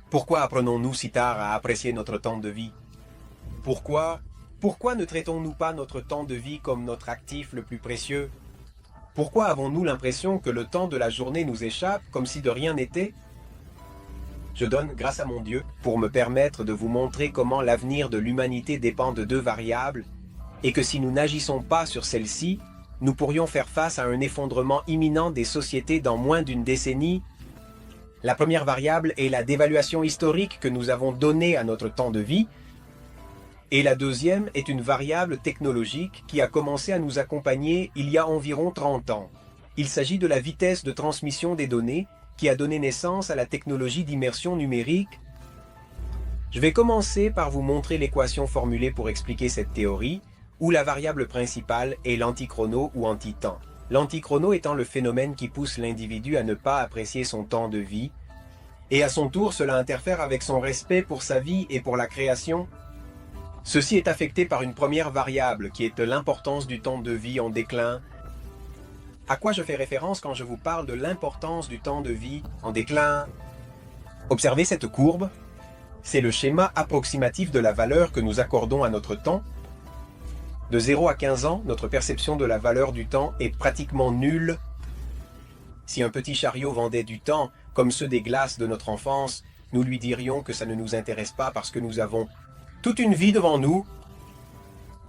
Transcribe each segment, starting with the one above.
Pourquoi apprenons-nous si tard à apprécier notre temps de vie? Pourquoi ne traitons-nous pas notre temps de vie comme notre actif le plus précieux? Pourquoi avons-nous l'impression que le temps de la journée nous échappe comme si de rien n'était? Je donne grâce à mon Dieu pour me permettre de vous montrer comment l'avenir de l'humanité dépend de deux variables et que si nous n'agissons pas sur celles-ci, nous pourrions faire face à un effondrement imminent des sociétés dans moins d'une décennie. La première variable est la dévaluation historique que nous avons donnée à notre temps de vie, et la deuxième est une variable technologique qui a commencé à nous accompagner il y a environ 30 ans. Il s'agit de la vitesse de transmission des données qui a donné naissance à la technologie d'immersion numérique. Je vais commencer par vous montrer l'équation formulée pour expliquer cette théorie, où la variable principale est l'antichrono ou anti-temps. L'antichrono étant le phénomène qui pousse l'individu à ne pas apprécier son temps de vie, et à son tour cela interfère avec son respect pour sa vie et pour la création. Ceci est affecté par une première variable qui est l'importance du temps de vie en déclin. À quoi je fais référence quand je vous parle de l'importance du temps de vie en déclin? Observez cette courbe. C'est le schéma approximatif de la valeur que nous accordons à notre temps. De 0 à 15 ans, notre perception de la valeur du temps est pratiquement nulle. Si un petit chariot vendait du temps, comme ceux des glaces de notre enfance, nous lui dirions que ça ne nous intéresse pas parce que nous avons toute une vie devant nous.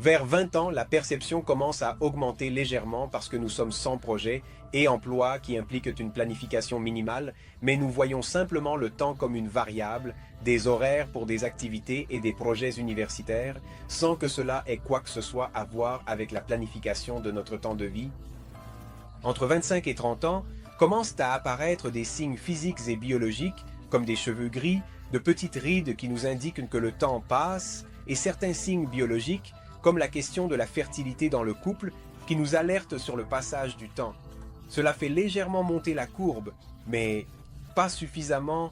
Vers 20 ans, la perception commence à augmenter légèrement parce que nous sommes sans projet et emploi qui impliquent une planification minimale, mais nous voyons simplement le temps comme une variable, des horaires pour des activités et des projets universitaires, sans que cela ait quoi que ce soit à voir avec la planification de notre temps de vie. Entre 25 et 30 ans, commencent à apparaître des signes physiques et biologiques, comme des cheveux gris, de petites rides qui nous indiquent que le temps passe, et certains signes biologiques, comme la question de la fertilité dans le couple, qui nous alertent sur le passage du temps. Cela fait légèrement monter la courbe, mais pas suffisamment.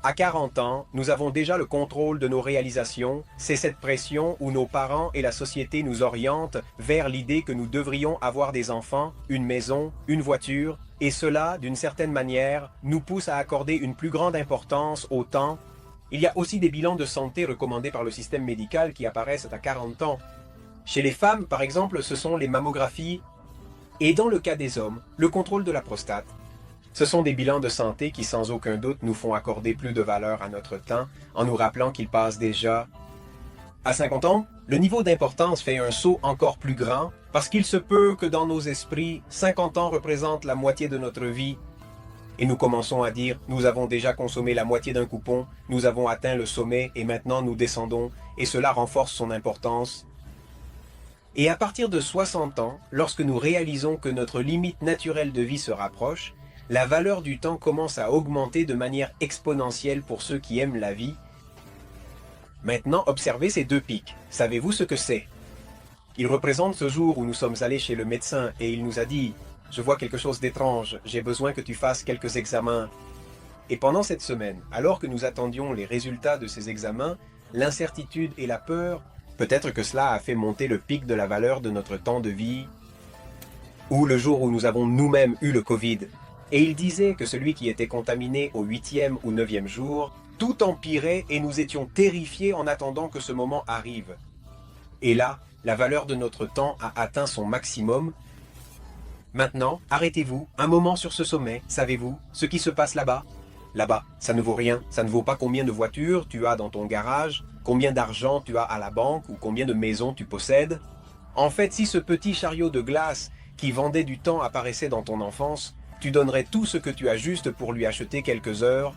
À 40 ans, nous avons déjà le contrôle de nos réalisations. C'est cette pression où nos parents et la société nous orientent vers l'idée que nous devrions avoir des enfants, une maison, une voiture, et cela, d'une certaine manière, nous pousse à accorder une plus grande importance au temps. Il y a aussi des bilans de santé recommandés par le système médical qui apparaissent à 40 ans. Chez les femmes, par exemple, ce sont les mammographies, et dans le cas des hommes, le contrôle de la prostate. Ce sont des bilans de santé qui, sans aucun doute, nous font accorder plus de valeur à notre temps, en nous rappelant qu'il passe déjà. À 50 ans, le niveau d'importance fait un saut encore plus grand, parce qu'il se peut que dans nos esprits, 50 ans représentent la moitié de notre vie. Et nous commençons à dire, nous avons déjà consommé la moitié d'un coupon, nous avons atteint le sommet et maintenant nous descendons, et cela renforce son importance. Et à partir de 60 ans, lorsque nous réalisons que notre limite naturelle de vie se rapproche, la valeur du temps commence à augmenter de manière exponentielle pour ceux qui aiment la vie. Maintenant, observez ces deux pics. Savez-vous ce que c'est? Ils représentent ce jour où nous sommes allés chez le médecin et il nous a dit « Je vois quelque chose d'étrange, j'ai besoin que tu fasses quelques examens. » Et pendant cette semaine, alors que nous attendions les résultats de ces examens, l'incertitude et la peur, peut-être que cela a fait monter le pic de la valeur de notre temps de vie. Ou le jour où nous avons nous-mêmes eu le Covid. Et il disait que celui qui était contaminé au 8e ou 9e jour, tout empirait et nous étions terrifiés en attendant que ce moment arrive. Et là, la valeur de notre temps a atteint son maximum. Maintenant, arrêtez-vous, un moment sur ce sommet, savez-vous ce qui se passe là-bas? Là-bas, ça ne vaut rien, ça ne vaut pas combien de voitures tu as dans ton garage, combien d'argent tu as à la banque ou combien de maisons tu possèdes. En fait, si ce petit chariot de glace qui vendait du temps apparaissait dans ton enfance, tu donnerais tout ce que tu as juste pour lui acheter quelques heures.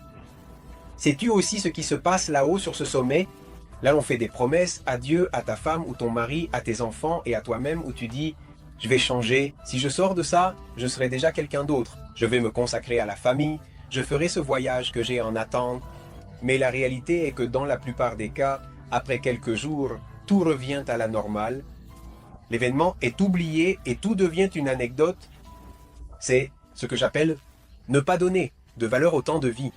Sais-tu aussi ce qui se passe là-haut sur ce sommet? Là, on fait des promesses à Dieu, à ta femme ou ton mari, à tes enfants et à toi-même où tu dis « Je vais changer, si je sors de ça, je serai déjà quelqu'un d'autre. Je vais me consacrer à la famille, je ferai ce voyage que j'ai en attente. » Mais la réalité est que dans la plupart des cas, après quelques jours, tout revient à la normale. L'événement est oublié et tout devient une anecdote. C'est ce que j'appelle ne pas donner de valeur au temps de vie.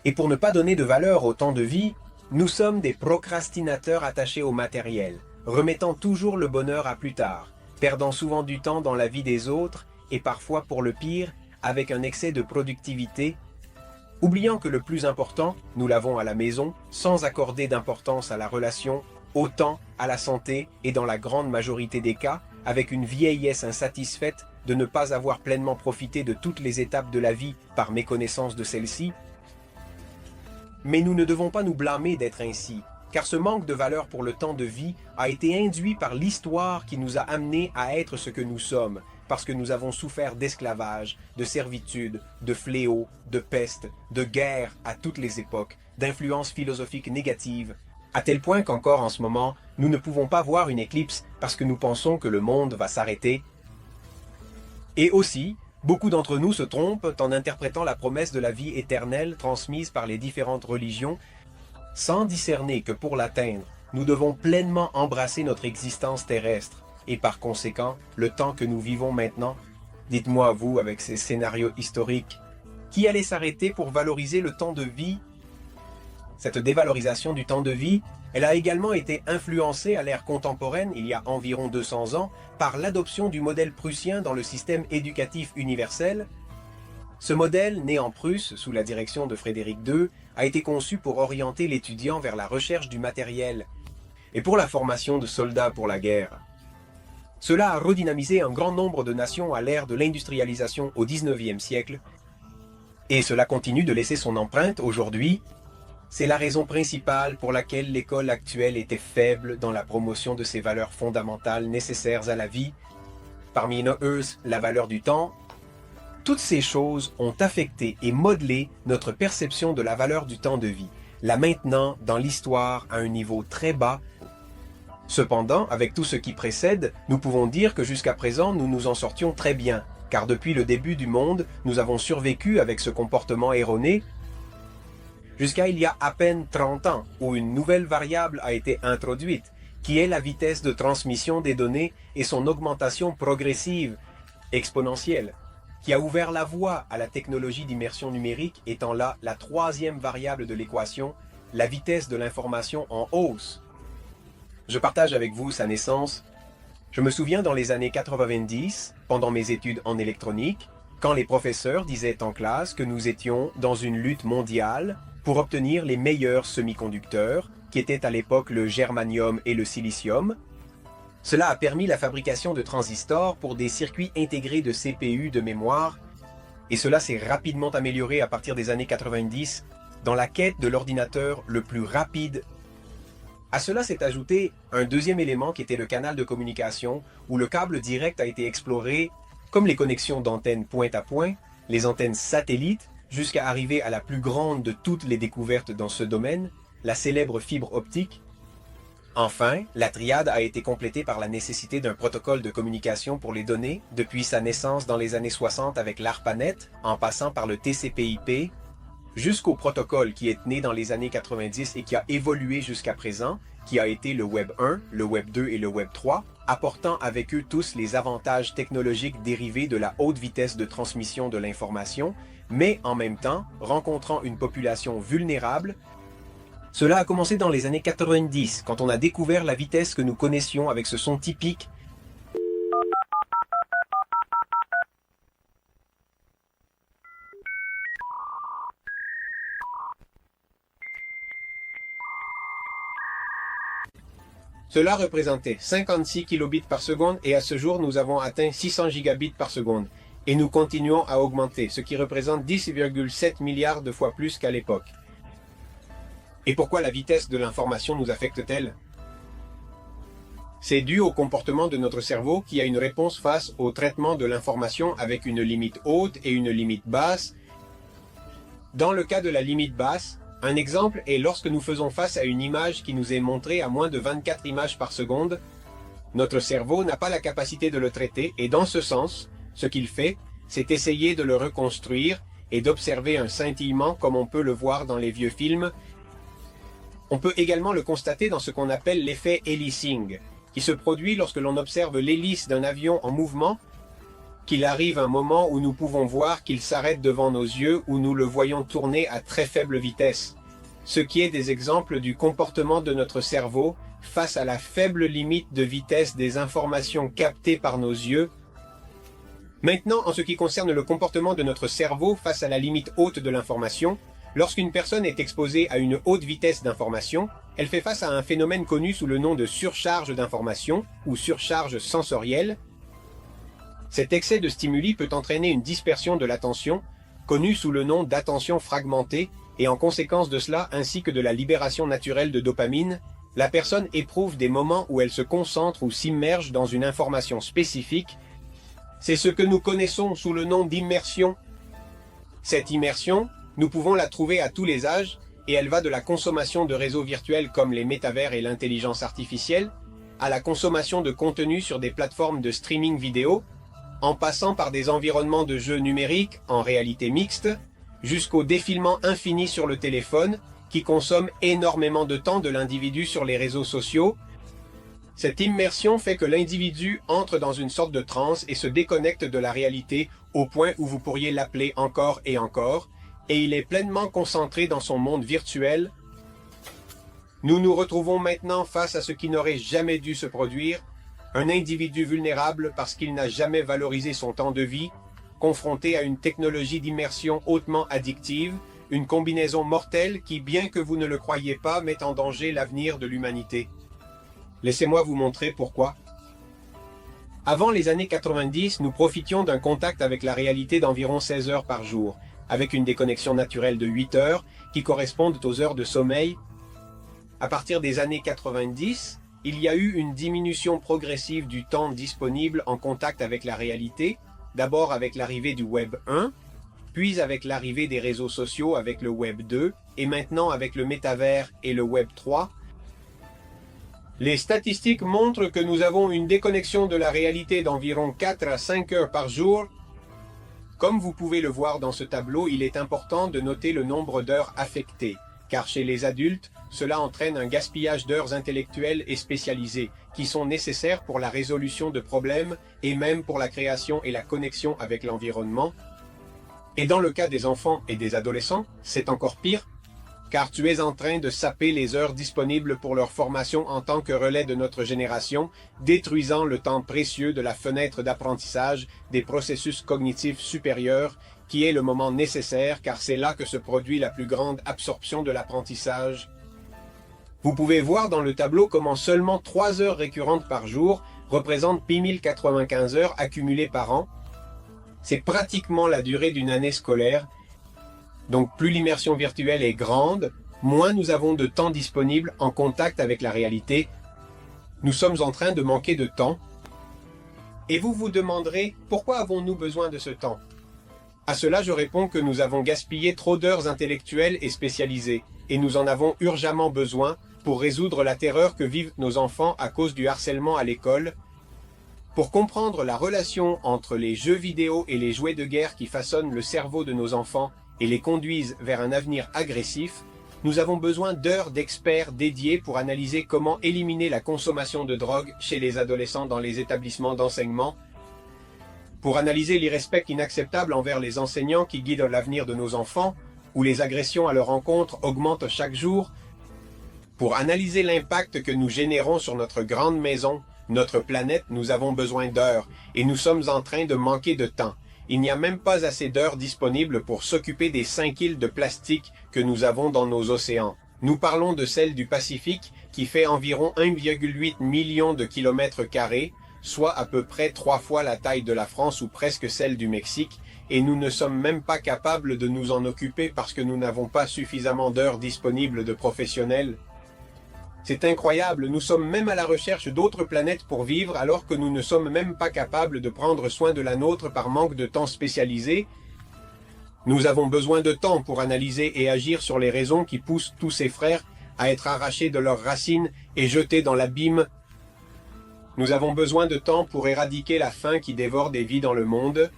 Et pour ne pas donner de valeur au temps de vie, nous sommes des procrastinateurs attachés au matériel, remettant toujours le bonheur à plus tard, perdant souvent du temps dans la vie des autres et parfois, pour le pire, avec un excès de productivité. oubliant que le plus important, nous l'avons à la maison, sans accorder d'importance à la relation, au temps, à la santé et dans la grande majorité des cas, avec une vieillesse insatisfaite de ne pas avoir pleinement profité de toutes les étapes de la vie par méconnaissance de celle-ci. Mais nous ne devons pas nous blâmer d'être ainsi, car ce manque de valeur pour le temps de vie a été induit par l'histoire qui nous a amenés à être ce que nous sommes, parce que nous avons souffert d'esclavage, de servitude, de fléaux, de peste, de guerre à toutes les époques, d'influences philosophiques négatives, à tel point qu'encore en ce moment, nous ne pouvons pas voir une éclipse parce que nous pensons que le monde va s'arrêter. Et aussi, beaucoup d'entre nous se trompent en interprétant la promesse de la vie éternelle transmise par les différentes religions, sans discerner que pour l'atteindre, nous devons pleinement embrasser notre existence terrestre, et par conséquent, le temps que nous vivons maintenant. Dites-moi, vous, avec ces scénarios historiques, qui allait s'arrêter pour valoriser le temps de vie? Cette dévalorisation du temps de vie, elle a également été influencée à l'ère contemporaine, il y a environ 200 ans, par l'adoption du modèle prussien dans le système éducatif universel. Ce modèle, né en Prusse sous la direction de Frédéric II, a été conçu pour orienter l'étudiant vers la recherche du matériel et pour la formation de soldats pour la guerre. Cela a redynamisé un grand nombre de nations à l'ère de l'industrialisation au XIXe siècle, et cela continue de laisser son empreinte aujourd'hui. C'est la raison principale pour laquelle l'école actuelle était faible dans la promotion de ces valeurs fondamentales nécessaires à la vie, parmi eux la valeur du temps. Toutes ces choses ont affecté et modelé notre perception de la valeur du temps de vie, la maintenant dans l'histoire à un niveau très bas. Cependant, avec tout ce qui précède, nous pouvons dire que jusqu'à présent nous nous en sortions très bien, car depuis le début du monde, nous avons survécu avec ce comportement erroné, jusqu'à il y a à peine 30 ans, où une nouvelle variable a été introduite, qui est la vitesse de transmission des données et son augmentation progressive, exponentielle, qui a ouvert la voie à la technologie d'immersion numérique, étant là la troisième variable de l'équation, la vitesse de l'information en hausse. Je partage avec vous sa naissance. Je me souviens dans les années 90, pendant mes études en électronique, quand les professeurs disaient en classe que nous étions dans une lutte mondiale pour obtenir les meilleurs semi-conducteurs, qui étaient à l'époque le germanium et le silicium. Cela a permis la fabrication de transistors pour des circuits intégrés de CPU de mémoire, et cela s'est rapidement amélioré à partir des années 90 dans la quête de l'ordinateur le plus rapide. À cela s'est ajouté un deuxième élément qui était le canal de communication, où le câble direct a été exploré, comme les connexions d'antennes point à point, les antennes satellites, jusqu'à arriver à la plus grande de toutes les découvertes dans ce domaine, la célèbre fibre optique. Enfin, la triade a été complétée par la nécessité d'un protocole de communication pour les données, depuis sa naissance dans les années 60 avec l'ARPANET, en passant par le TCP/IP, jusqu'au protocole qui est né dans les années 90 et qui a évolué jusqu'à présent, qui a été le Web 1, le Web 2 et le Web 3, apportant avec eux tous les avantages technologiques dérivés de la haute vitesse de transmission de l'information, mais en même temps rencontrant une population vulnérable. Cela a commencé dans les années 90, quand on a découvert la vitesse que nous connaissions avec ce son typique. Cela représentait 56 kilobits par seconde et à ce jour nous avons atteint 600 gigabits par seconde. Et nous continuons à augmenter, ce qui représente 10,7 milliards de fois plus qu'à l'époque. Et pourquoi la vitesse de l'information nous affecte-t-elle? C'est dû au comportement de notre cerveau qui a une réponse face au traitement de l'information avec une limite haute et une limite basse. Dans le cas de la limite basse, un exemple est lorsque nous faisons face à une image qui nous est montrée à moins de 24 images par seconde, notre cerveau n'a pas la capacité de le traiter et dans ce sens, ce qu'il fait, c'est essayer de le reconstruire et d'observer un scintillement comme on peut le voir dans les vieux films. On peut également le constater dans ce qu'on appelle l'effet hélicing, qui se produit lorsque l'on observe l'hélice d'un avion en mouvement, qu'il arrive un moment où nous pouvons voir qu'il s'arrête devant nos yeux ou nous le voyons tourner à très faible vitesse, ce qui est des exemples du comportement de notre cerveau face à la faible limite de vitesse des informations captées par nos yeux. Maintenant, en ce qui concerne le comportement de notre cerveau face à la limite haute de l'information, lorsqu'une personne est exposée à une haute vitesse d'information, elle fait face à un phénomène connu sous le nom de surcharge d'information ou surcharge sensorielle. Cet excès de stimuli peut entraîner une dispersion de l'attention, connue sous le nom d'attention fragmentée, et en conséquence de cela, ainsi que de la libération naturelle de dopamine, la personne éprouve des moments où elle se concentre ou s'immerge dans une information spécifique. C'est ce que nous connaissons sous le nom d'immersion. Cette immersion, nous pouvons la trouver à tous les âges, et elle va de la consommation de réseaux virtuels comme les métavers et l'intelligence artificielle, à la consommation de contenu sur des plateformes de streaming vidéo, en passant par des environnements de jeux numériques en réalité mixte, jusqu'au défilement infini sur le téléphone, qui consomme énormément de temps de l'individu sur les réseaux sociaux. Cette immersion fait que l'individu entre dans une sorte de transe et se déconnecte de la réalité au point où vous pourriez l'appeler encore et encore, et il est pleinement concentré dans son monde virtuel. Nous nous retrouvons maintenant face à ce qui n'aurait jamais dû se produire, un individu vulnérable parce qu'il n'a jamais valorisé son temps de vie, confronté à une technologie d'immersion hautement addictive, une combinaison mortelle qui, bien que vous ne le croyiez pas, met en danger l'avenir de l'humanité. Laissez-moi vous montrer pourquoi. Avant les années 90, nous profitions d'un contact avec la réalité d'environ 16 heures par jour, avec une déconnexion naturelle de 8 heures qui correspondent aux heures de sommeil. À partir des années 90, il y a eu une diminution progressive du temps disponible en contact avec la réalité, d'abord avec l'arrivée du Web 1, puis avec l'arrivée des réseaux sociaux avec le Web 2, et maintenant avec le métavers et le Web 3. Les statistiques montrent que nous avons une déconnexion de la réalité d'environ 4 à 5 heures par jour. Comme vous pouvez le voir dans ce tableau, il est important de noter le nombre d'heures affectées, car chez les adultes, cela entraîne un gaspillage d'heures intellectuelles et spécialisées, qui sont nécessaires pour la résolution de problèmes et même pour la création et la connexion avec l'environnement. Et dans le cas des enfants et des adolescents, c'est encore pire, car tu es en train de saper les heures disponibles pour leur formation en tant que relais de notre génération, détruisant le temps précieux de la fenêtre d'apprentissage des processus cognitifs supérieurs, qui est le moment nécessaire car c'est là que se produit la plus grande absorption de l'apprentissage. Vous pouvez voir dans le tableau comment seulement 3 heures récurrentes par jour représentent 1095 heures accumulées par an. C'est pratiquement la durée d'une année scolaire. Donc plus l'immersion virtuelle est grande, moins nous avons de temps disponible en contact avec la réalité. Nous sommes en train de manquer de temps. Et vous vous demanderez, pourquoi avons-nous besoin de ce temps? À cela, je réponds que nous avons gaspillé trop d'heures intellectuelles et spécialisées, et nous en avons urgemment besoin pour résoudre la terreur que vivent nos enfants à cause du harcèlement à l'école. Pour comprendre la relation entre les jeux vidéo et les jouets de guerre qui façonnent le cerveau de nos enfants et les conduisent vers un avenir agressif, nous avons besoin d'heures d'experts dédiés pour analyser comment éliminer la consommation de drogue chez les adolescents dans les établissements d'enseignement, pour analyser l'irrespect inacceptable envers les enseignants qui guident l'avenir de nos enfants, où les agressions à leur encontre augmentent chaque jour, pour analyser l'impact que nous générons sur notre grande maison, notre planète, nous avons besoin d'heures, et nous sommes en train de manquer de temps. Il n'y a même pas assez d'heures disponibles pour s'occuper des 5 îles de plastique que nous avons dans nos océans. Nous parlons de celle du Pacifique qui fait environ 1,8 million de kilomètres carrés, soit à peu près 3 fois la taille de la France ou presque celle du Mexique, et nous ne sommes même pas capables de nous en occuper parce que nous n'avons pas suffisamment d'heures disponibles de professionnels. C'est incroyable, nous sommes même à la recherche d'autres planètes pour vivre alors que nous ne sommes même pas capables de prendre soin de la nôtre par manque de temps spécialisé. Nous avons besoin de temps pour analyser et agir sur les raisons qui poussent tous ces frères à être arrachés de leurs racines et jetés dans l'abîme. Nous avons besoin de temps pour éradiquer la faim qui dévore des vies dans le monde.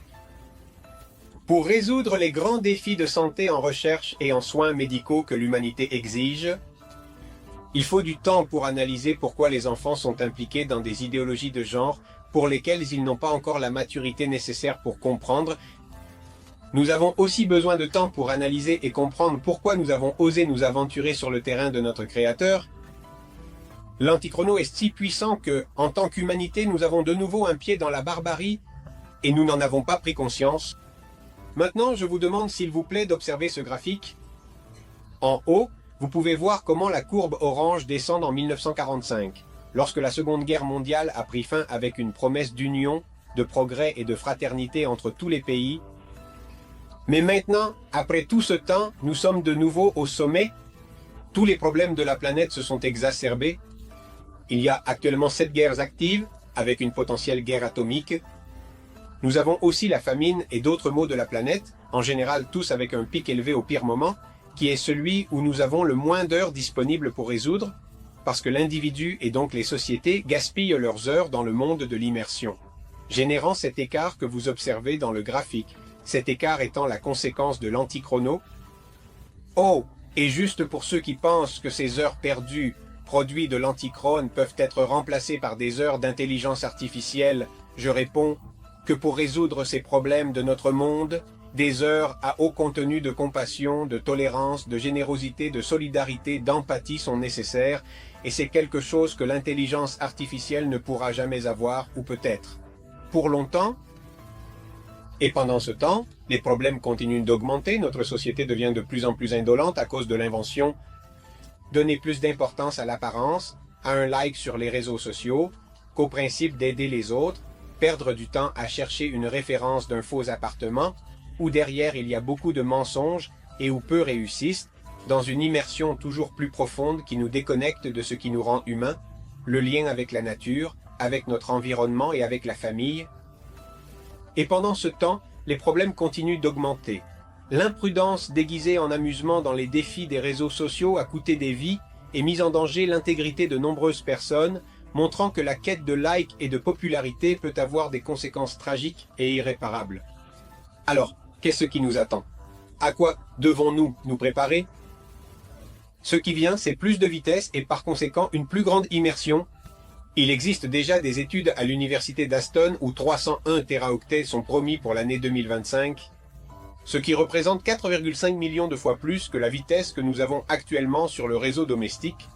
Pour résoudre les grands défis de santé en recherche et en soins médicaux que l'humanité exige, il faut du temps pour analyser pourquoi les enfants sont impliqués dans des idéologies de genre pour lesquelles ils n'ont pas encore la maturité nécessaire pour comprendre. Nous avons aussi besoin de temps pour analyser et comprendre pourquoi nous avons osé nous aventurer sur le terrain de notre Créateur. L'antichrono est si puissant que, en tant qu'humanité, nous avons de nouveau un pied dans la barbarie. et nous n'en avons pas pris conscience. Maintenant, je vous demande s'il vous plaît d'observer ce graphique. En haut, vous pouvez voir comment la courbe orange descend en 1945, lorsque la Seconde Guerre mondiale a pris fin avec une promesse d'union, de progrès et de fraternité entre tous les pays. Mais maintenant, après tout ce temps, nous sommes de nouveau au sommet. Tous les problèmes de la planète se sont exacerbés. Il y a actuellement 7 guerres actives, avec une potentielle guerre atomique. Nous avons aussi la famine et d'autres maux de la planète, en général tous avec un pic élevé au pire moment, qui est celui où nous avons le moins d'heures disponibles pour résoudre, parce que l'individu et donc les sociétés gaspillent leurs heures dans le monde de l'immersion, générant cet écart que vous observez dans le graphique, cet écart étant la conséquence de l'antichrono. Oh, et juste pour ceux qui pensent que ces heures perdues, produits de l'antichrone, peuvent être remplacées par des heures d'intelligence artificielle, je réponds que pour résoudre ces problèmes de notre monde, des heures à haut contenu de compassion, de tolérance, de générosité, de solidarité, d'empathie sont nécessaires, et c'est quelque chose que l'intelligence artificielle ne pourra jamais avoir, ou peut-être pour longtemps. Et pendant ce temps, les problèmes continuent d'augmenter, notre société devient de plus en plus indolente à cause de l'invention. Donner plus d'importance à l'apparence, à un like sur les réseaux sociaux, qu'au principe d'aider les autres, perdre du temps à chercher une référence d'un faux appartement, où derrière il y a beaucoup de mensonges et où peu réussissent, dans une immersion toujours plus profonde qui nous déconnecte de ce qui nous rend humains, le lien avec la nature, avec notre environnement et avec la famille. Et pendant ce temps, les problèmes continuent d'augmenter. L'imprudence déguisée en amusement dans les défis des réseaux sociaux a coûté des vies et mis en danger l'intégrité de nombreuses personnes, montrant que la quête de likes et de popularité peut avoir des conséquences tragiques et irréparables. Alors, qu'est-ce qui nous attend? À quoi devons-nous nous préparer? Ce qui vient, c'est plus de vitesse et par conséquent une plus grande immersion. Il existe déjà des études à l'université d'Aston où 301 téraoctets sont promis pour l'année 2025, ce qui représente 4,5 millions de fois plus que la vitesse que nous avons actuellement sur le réseau domestique.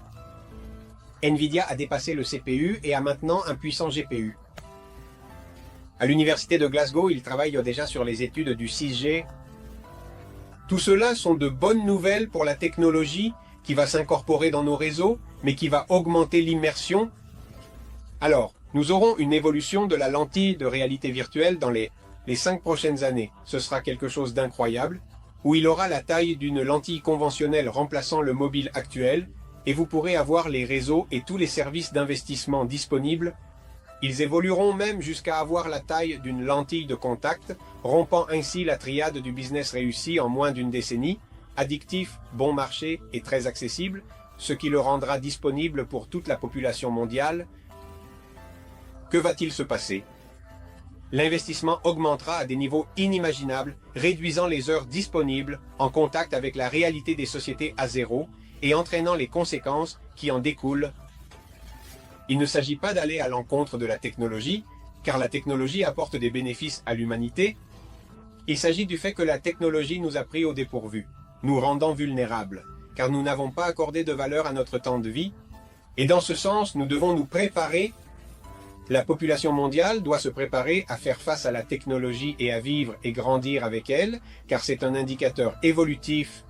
Nvidia a dépassé le CPU et a maintenant un puissant GPU. À l'université de Glasgow, ils travaillent déjà sur les études du 6G. Tout cela sont de bonnes nouvelles pour la technologie qui va s'incorporer dans nos réseaux, mais qui va augmenter l'immersion. Alors, nous aurons une évolution de la lentille de réalité virtuelle dans les 5 prochaines années. Ce sera quelque chose d'incroyable, où il aura la taille d'une lentille conventionnelle remplaçant le mobile actuel, et vous pourrez avoir les réseaux et tous les services d'investissement disponibles. Ils évolueront même jusqu'à avoir la taille d'une lentille de contact, rompant ainsi la triade du business réussi en moins d'une décennie, addictif, bon marché et très accessible, ce qui le rendra disponible pour toute la population mondiale. Que va-t-il se passer? L'investissement augmentera à des niveaux inimaginables, réduisant les heures disponibles en contact avec la réalité des sociétés à zéro et entraînant les conséquences qui en découlent. Il ne s'agit pas d'aller à l'encontre de la technologie, car la technologie apporte des bénéfices à l'humanité. Il s'agit du fait que la technologie nous a pris au dépourvu, nous rendant vulnérables, car nous n'avons pas accordé de valeur à notre temps de vie. Et dans ce sens, nous devons nous préparer. La population mondiale doit se préparer à faire face à la technologie et à vivre et grandir avec elle, car c'est un indicateur évolutif.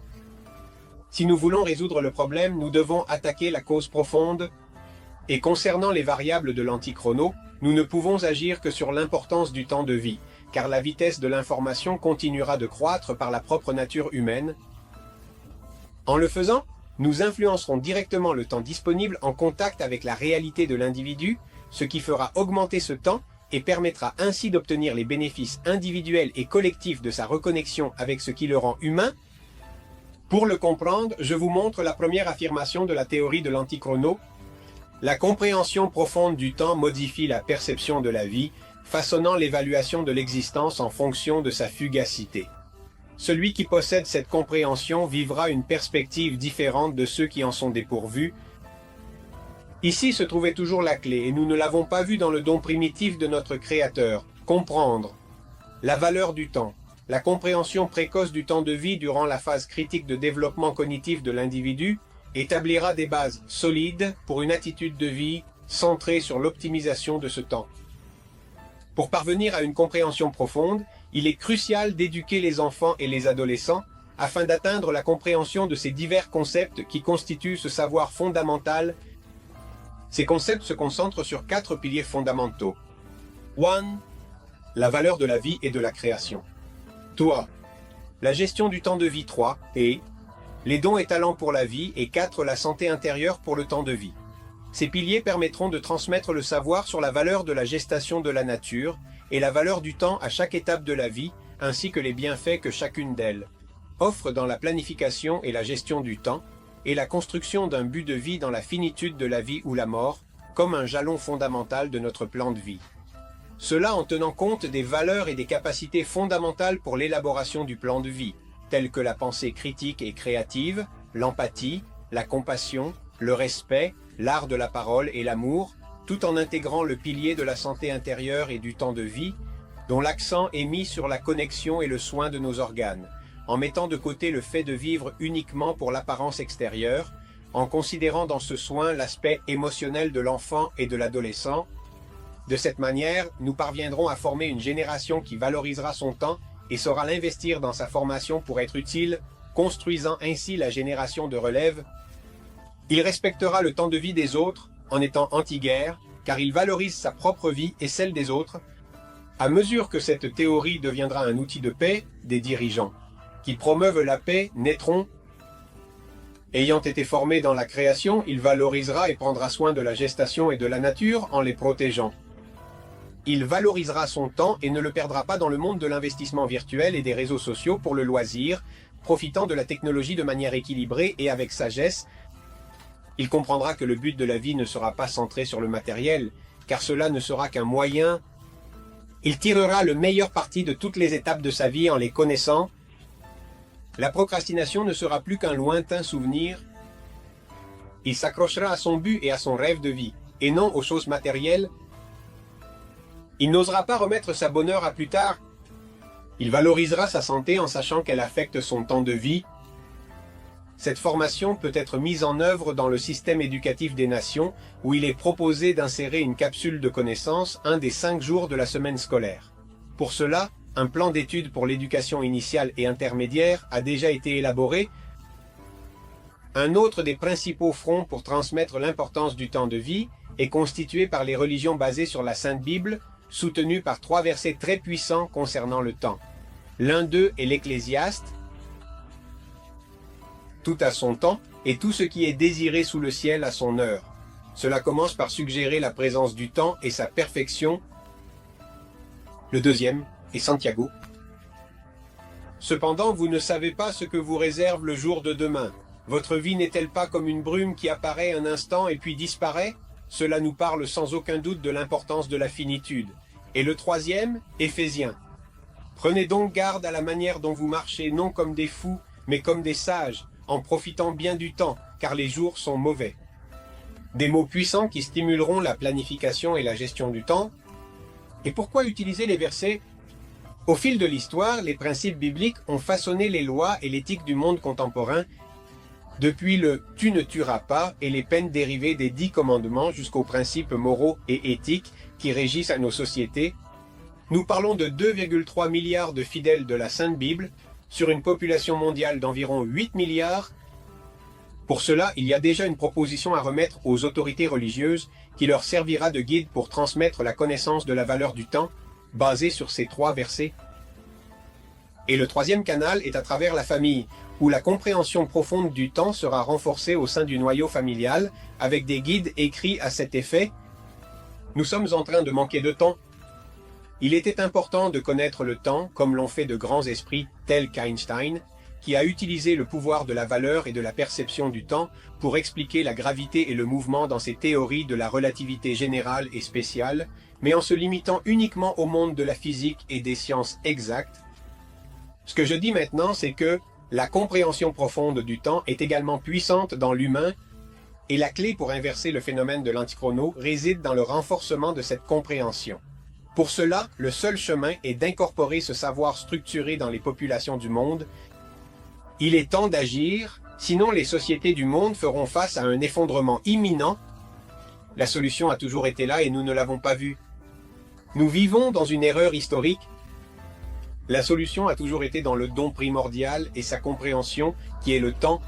Si nous voulons résoudre le problème, nous devons attaquer la cause profonde. Et concernant les variables de l'antichrono, nous ne pouvons agir que sur l'importance du temps de vie, car la vitesse de l'information continuera de croître par la propre nature humaine. En le faisant, nous influencerons directement le temps disponible en contact avec la réalité de l'individu, ce qui fera augmenter ce temps et permettra ainsi d'obtenir les bénéfices individuels et collectifs de sa reconnexion avec ce qui le rend humain. Pour le comprendre, je vous montre la première affirmation de la théorie de l'antichrono. La compréhension profonde du temps modifie la perception de la vie, façonnant l'évaluation de l'existence en fonction de sa fugacité. Celui qui possède cette compréhension vivra une perspective différente de ceux qui en sont dépourvus. Ici se trouvait toujours la clé, et nous ne l'avons pas vu dans le don primitif de notre Créateur. Comprendre la valeur du temps. La compréhension précoce du temps de vie durant la phase critique de développement cognitif de l'individu établira des bases solides pour une attitude de vie centrée sur l'optimisation de ce temps. Pour parvenir à une compréhension profonde, il est crucial d'éduquer les enfants et les adolescents afin d'atteindre la compréhension de ces divers concepts qui constituent ce savoir fondamental. Ces concepts se concentrent sur 4 piliers fondamentaux. 1. La valeur de la vie et de la création. 2. La gestion du temps de vie. 3. Et les dons et talents pour la vie. Et 4. La santé intérieure pour le temps de vie. Ces piliers permettront de transmettre le savoir sur la valeur de la gestation de la nature et la valeur du temps à chaque étape de la vie, ainsi que les bienfaits que chacune d'elles offre dans la planification et la gestion du temps, et la construction d'un but de vie dans la finitude de la vie ou la mort, comme un jalon fondamental de notre plan de vie. Cela en tenant compte des valeurs et des capacités fondamentales pour l'élaboration du plan de vie, telles que la pensée critique et créative, l'empathie, la compassion, le respect, l'art de la parole et l'amour, tout en intégrant le pilier de la santé intérieure et du temps de vie, dont l'accent est mis sur la connexion et le soin de nos organes, en mettant de côté le fait de vivre uniquement pour l'apparence extérieure, en considérant dans ce soin l'aspect émotionnel de l'enfant et de l'adolescent. De cette manière, nous parviendrons à former une génération qui valorisera son temps et saura l'investir dans sa formation pour être utile, construisant ainsi la génération de relève. Il respectera le temps de vie des autres en étant anti-guerre, car il valorise sa propre vie et celle des autres. À mesure que cette théorie deviendra un outil de paix, des dirigeants qui promeuvent la paix naîtront. Ayant été formé dans la création, il valorisera et prendra soin de la gestation et de la nature en les protégeant. Il valorisera son temps et ne le perdra pas dans le monde de l'investissement virtuel et des réseaux sociaux pour le loisir, profitant de la technologie de manière équilibrée et avec sagesse. Il comprendra que le but de la vie ne sera pas centré sur le matériel, car cela ne sera qu'un moyen. Il tirera le meilleur parti de toutes les étapes de sa vie en les connaissant. La procrastination ne sera plus qu'un lointain souvenir. Il s'accrochera à son but et à son rêve de vie, et non aux choses matérielles. Il n'osera pas remettre sa bonne heure à plus tard. Il valorisera sa santé en sachant qu'elle affecte son temps de vie. Cette formation peut être mise en œuvre dans le système éducatif des nations, où il est proposé d'insérer une capsule de connaissances un des 5 jours de la semaine scolaire. Pour cela, un plan d'études pour l'éducation initiale et intermédiaire a déjà été élaboré. Un autre des principaux fronts pour transmettre l'importance du temps de vie est constitué par les religions basées sur la Sainte Bible, soutenues par 3 versets très puissants concernant le temps. L'un d'eux est l'Ecclésiaste. Tout a son temps, et tout ce qui est désiré sous le ciel a son heure. Cela commence par suggérer la présence du temps et sa perfection. Le deuxième est Santiago. Cependant, vous ne savez pas ce que vous réserve le jour de demain. Votre vie n'est-elle pas comme une brume qui apparaît un instant et puis disparaît? Cela nous parle sans aucun doute de l'importance de la finitude. Et le troisième, Éphésiens. Prenez donc garde à la manière dont vous marchez, non comme des fous, mais comme des sages, en profitant bien du temps, car les jours sont mauvais. Des mots puissants qui stimuleront la planification et la gestion du temps. Et pourquoi utiliser les versets? Au fil de l'histoire, les principes bibliques ont façonné les lois et l'éthique du monde contemporain, depuis le « tu ne tueras pas » et les peines dérivées des 10 commandements jusqu'aux principes moraux et éthiques qui régissent à nos sociétés. Nous parlons de 2,3 milliards de fidèles de la Sainte Bible, sur une population mondiale d'environ 8 milliards. Pour cela, il y a déjà une proposition à remettre aux autorités religieuses qui leur servira de guide pour transmettre la connaissance de la valeur du temps, basée sur ces 3 versets. Et le troisième canal est à travers la famille, où la compréhension profonde du temps sera renforcée au sein du noyau familial, avec des guides écrits à cet effet. Nous sommes en train de manquer de temps. Il était important de connaître le temps, comme l'ont fait de grands esprits tels qu'Einstein, qui a utilisé le pouvoir de la valeur et de la perception du temps pour expliquer la gravité et le mouvement dans ses théories de la relativité générale et spéciale, mais en se limitant uniquement au monde de la physique et des sciences exactes. Ce que je dis maintenant, c'est que la compréhension profonde du temps est également puissante dans l'humain, et la clé pour inverser le phénomène de l'antichrono réside dans le renforcement de cette compréhension. Pour cela, le seul chemin est d'incorporer ce savoir structuré dans les populations du monde. Il est temps d'agir, sinon les sociétés du monde feront face à un effondrement imminent. La solution a toujours été là et nous ne l'avons pas vue. Nous vivons dans une erreur historique. La solution a toujours été dans le don primordial et sa compréhension, qui est le temps.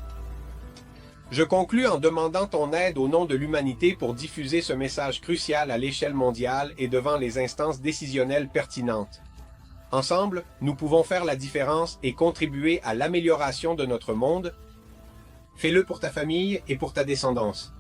Je conclus en demandant ton aide au nom de l'humanité pour diffuser ce message crucial à l'échelle mondiale et devant les instances décisionnelles pertinentes. Ensemble, nous pouvons faire la différence et contribuer à l'amélioration de notre monde. Fais-le pour ta famille et pour ta descendance.